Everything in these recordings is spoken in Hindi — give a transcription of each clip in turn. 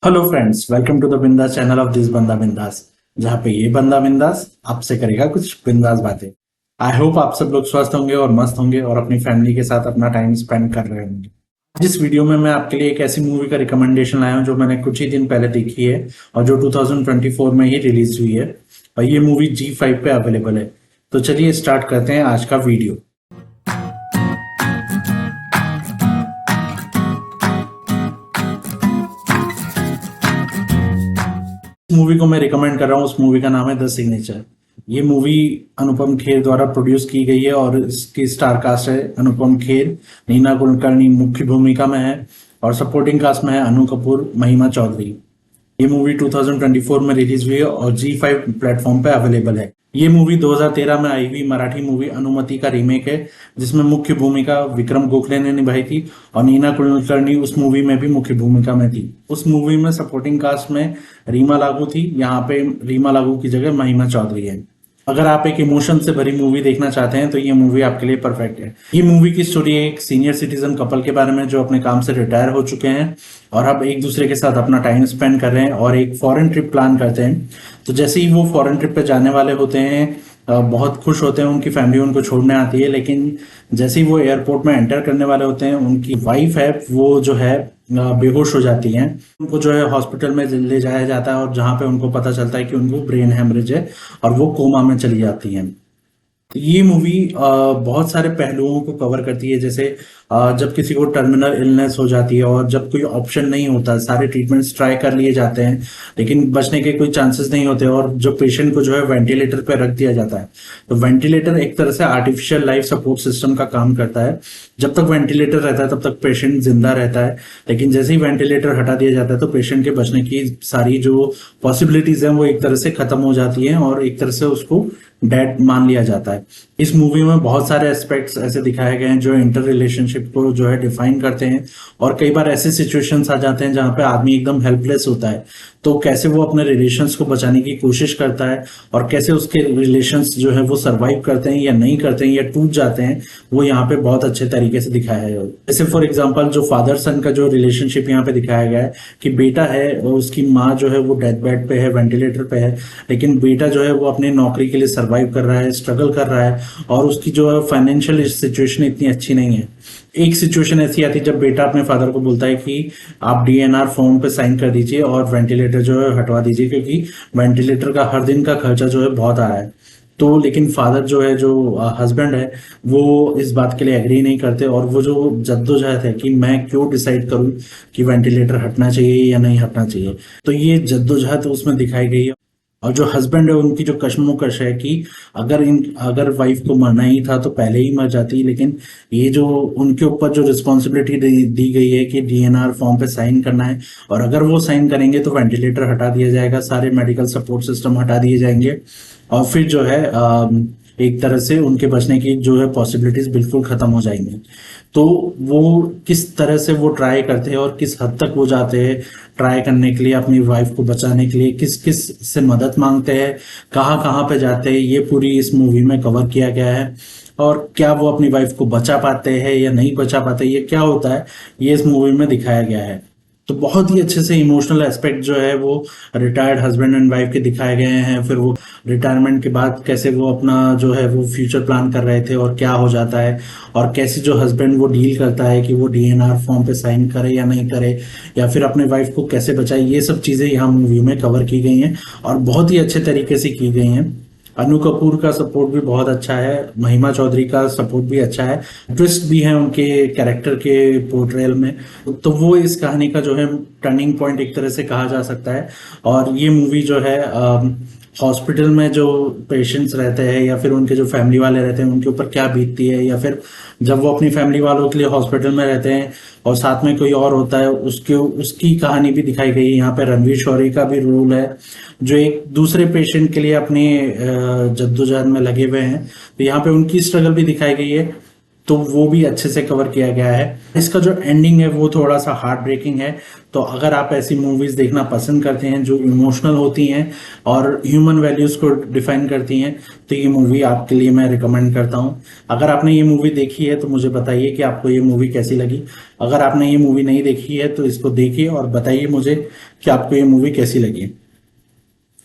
Hello friends, welcome to the Bindaas channel of this बंदा बिंदास। जहाँ पे ये बंदा बिंदास आपसे करेगा कुछ बिंदास बातें। आई होप आप सब लोग स्वस्थ होंगे और मस्त होंगे और अपनी फैमिली के साथ अपना टाइम स्पेंड कर रहे होंगे। जिस वीडियो में मैं आपके लिए एक ऐसी मूवी का रिकमेंडेशन लाया हूँ जो मैंने कुछ ही दिन पहले देखी है और जो 2024 में ही रिलीज हुई है। और ये मूवी G5 पे अवेलेबल है। तो चलिए स्टार्ट करते हैं आज का वीडियो। मूवी को मैं रिकमेंड कर रहा हूँ, उस मूवी का नाम है द सिग्नेचर। ये मूवी अनुपम खेर द्वारा प्रोड्यूस की गई है और इसकी स्टार कास्ट है अनुपम खेर, नीना कुलकर्णी मुख्य भूमिका में है और सपोर्टिंग कास्ट में है अनु कपूर, महिमा चौधरी। ये मूवी 2024 में रिलीज हुई है और G5 प्लेटफॉर्म पे अवेलेबल है। ये मूवी 2013 में आई हुई मराठी मूवी अनुमति का रीमेक है, जिसमें मुख्य भूमिका विक्रम गोखले ने निभाई थी और नीना कुलकर्णी उस मूवी में भी मुख्य भूमिका में थी। उस मूवी में सपोर्टिंग कास्ट में रीमा लागू थी, यहाँ पे रीमा लागू की जगह महिमा चौधरी है। अगर आप एक इमोशन से भरी मूवी देखना चाहते हैं तो ये मूवी आपके लिए परफेक्ट है। ये मूवी की स्टोरी एक सीनियर सिटीजन कपल के बारे में जो अपने काम से रिटायर हो चुके हैं और अब एक दूसरे के साथ अपना टाइम स्पेंड कर रहे हैं और एक फॉरेन ट्रिप प्लान करते हैं। तो जैसे ही वो फॉरेन ट्रिप पे जाने वाले होते हैं, बहुत खुश होते हैं, उनकी फैमिली उनको छोड़ने आती है, लेकिन जैसे ही वो एयरपोर्ट में एंटर करने वाले होते हैं, उनकी वाइफ है वो जो है बेहोश हो जाती हैं। उनको जो है हॉस्पिटल में ले जाया जाता है और जहाँ पे उनको पता चलता है कि उनको ब्रेन हेमरेज है और वो कोमा में चली जाती हैं। तो ये मूवी बहुत सारे पहलुओं को कवर करती है, जैसे जब किसी को टर्मिनल इलनेस हो जाती है और जब कोई ऑप्शन नहीं होता, सारे ट्रीटमेंट्स ट्राई कर लिए जाते हैं लेकिन बचने के कोई चांसेस नहीं होते और जो पेशेंट को जो है वेंटिलेटर पे रख दिया जाता है। तो वेंटिलेटर एक तरह से आर्टिफिशियल लाइफ सपोर्ट सिस्टम का काम करता है। जब तक वेंटिलेटर रहता है तब तक पेशेंट जिंदा रहता है, लेकिन जैसे ही वेंटिलेटर हटा दिया जाता है तो पेशेंट के बचने की सारी जो पॉसिबिलिटीज हैं वो एक तरह से खत्म हो जाती हैं और एक तरह से उसको डेड मान लिया जाता है। इस मूवी में बहुत सारे एस्पेक्ट्स ऐसे दिखाए गए हैं जो इंटर रिलेशनशिप को जो है डिफाइन करते हैं और कई बार ऐसे सिचुएशंस आ जाते हैं जहां पे आदमी एकदम हेल्पलेस होता है, तो कैसे वो अपने रिलेशंस को बचाने की कोशिश करता है और कैसे उसके रिलेशंस जो है वो सरवाइव करते हैं या नहीं करते हैं या टूट जाते हैं, वो यहाँ पे बहुत अच्छे तरीके से दिखाया है। जैसे फॉर एग्जांपल जो फादर सन का जो रिलेशनशिप यहाँ पे दिखाया गया है कि बेटा है और उसकी माँ जो है वो डेथ बेड पे है, वेंटिलेटर पे है, लेकिन बेटा जो है वो अपनी नौकरी के लिए सर्वाइव कर रहा है, स्ट्रगल कर रहा है और उसकी जो है फाइनेंशियल सिचुएशन इतनी अच्छी नहीं है। एक सिचुएशन ऐसी आती है जब बेटा अपने फादर को बोलता है कि आप DNR फॉर्म पे साइन कर दीजिए और वेंटिलेटर जो है हटवा दीजिए, क्योंकि वेंटिलेटर का हर दिन का खर्चा जो है बहुत आ रहा है। तो लेकिन फादर जो है, जो हस्बैंड है, वो इस बात के लिए एग्री नहीं करते और वो जो जद्दोजहद है कि मैं क्यों डिसाइड करूं कि वेंटिलेटर हटना चाहिए या नहीं हटना चाहिए, तो ये जद्दोजहद उसमें दिखाई गई है। और जो हस्बैंड है उनकी जो कश्मोकश है कि अगर वाइफ को मरना ही था तो पहले ही मर जाती, लेकिन ये जो उनके ऊपर जो रिस्पॉन्सिबिलिटी दी गई है कि DNR फॉर्म पे साइन करना है और अगर वो साइन करेंगे तो वेंटिलेटर हटा दिया जाएगा, सारे मेडिकल सपोर्ट सिस्टम हटा दिए जाएंगे और फिर जो है एक तरह से उनके बचने की जो है पॉसिबिलिटीज बिल्कुल खत्म हो जाएंगी। तो वो किस तरह से वो ट्राई करते हैं और किस हद तक वो जाते हैं ट्राई करने के लिए, अपनी वाइफ को बचाने के लिए किस किस से मदद मांगते हैं, कहाँ कहाँ पे जाते हैं, ये पूरी इस मूवी में कवर किया गया है। और क्या वो अपनी वाइफ को बचा पाते हैं या नहीं बचा पाते, ये क्या होता है, ये इस मूवी में दिखाया गया है। तो बहुत ही अच्छे से इमोशनल एस्पेक्ट जो है वो रिटायर्ड हस्बैंड एंड वाइफ के दिखाए गए हैं। फिर वो रिटायरमेंट के बाद कैसे वो अपना जो है वो फ्यूचर प्लान कर रहे थे और क्या हो जाता है और कैसे जो हस्बैंड वो डील करता है कि वो DNR फॉर्म पे साइन करे या नहीं करे या फिर अपने वाइफ को कैसे बचाए, ये सब चीज़ें यहाँ मूवी में कवर की गई हैं और बहुत ही अच्छे तरीके से की गई हैं। अनु कपूर का सपोर्ट भी बहुत अच्छा है, महिमा चौधरी का सपोर्ट भी अच्छा है, ट्विस्ट भी है उनके कैरेक्टर के पोर्ट्रेयल में। तो वो इस कहानी का जो है टर्निंग पॉइंट एक तरह से कहा जा सकता है। और ये मूवी जो है हॉस्पिटल में जो पेशेंट्स रहते हैं या फिर उनके जो फैमिली वाले रहते हैं उनके ऊपर क्या बीतती है, या फिर जब वो अपनी फैमिली वालों के लिए हॉस्पिटल में रहते हैं और साथ में कोई और होता है उसकी कहानी भी दिखाई गई है। यहाँ पे रणवीर शौरी का भी रोल है जो एक दूसरे पेशेंट के लिए अपनी जद्दोजहद में लगे हुए हैं, तो यहाँ पे उनकी स्ट्रगल भी दिखाई गई है। तो वो भी अच्छे से कवर किया गया है। इसका जो एंडिंग है वो थोड़ा सा हार्ट ब्रेकिंग है, तो अगर आप ऐसी मूवीज देखना पसंद करते हैं जो इमोशनल होती हैं और ह्यूमन वैल्यूज को डिफाइन करती हैं, तो ये मूवी आपके लिए मैं रिकमेंड करता हूँ। अगर आपने ये मूवी देखी है तो मुझे बताइए कि आपको ये मूवी कैसी लगी। अगर आपने ये मूवी नहीं देखी है तो इसको देखिए और बताइए मुझे कि आपको ये मूवी कैसी लगी।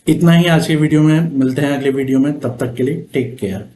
इतना ही आज के वीडियो में, मिलते हैं अगले वीडियो में, तब तक के लिए टेक केयर।